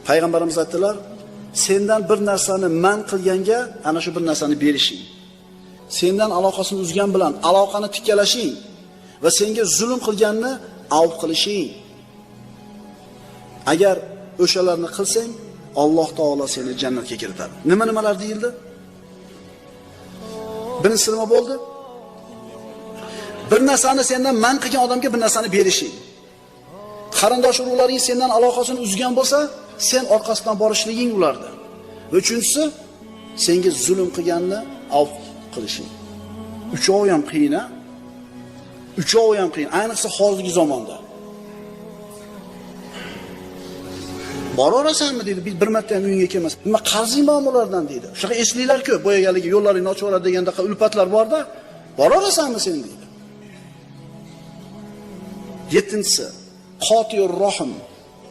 Payg'ambarimiz aytdilar, sendan bir narsani man qilganga ana shu bir narsani berishing. Sendan aloqasini uzgan bilan aloqani tikkalashing va senga zulm qilganni avf qilishing. Agar o'shalarni qilsang, Alloh taolo seni jannatga kiritadi. Nimalar deyildi? Birinchisi nima bo'ldi? Bir narsani sendan man qilgan odamga bir narsani berishing. Qarindosh urug'laring sendan aloqasini uzgan bo'lsa, sen orqasidan borishliging ularda. Va uchinchisi, senga zulm qilganni avf qilishing. Uchovi ham qiyin, a? Uchovi ham qiyin, ayniqsa hozirgi zamonda. Boraversanmi dedi, bir marta ham uyingga kelmas. Nima qarzing bormi ulardan dedi. Shunaqa esliklar ko'p, boyagaligi yo'llaringni ochib oladi deganda ulfatlar bor-da, boraversanmi sen dedi. 7-qotiyur rohim.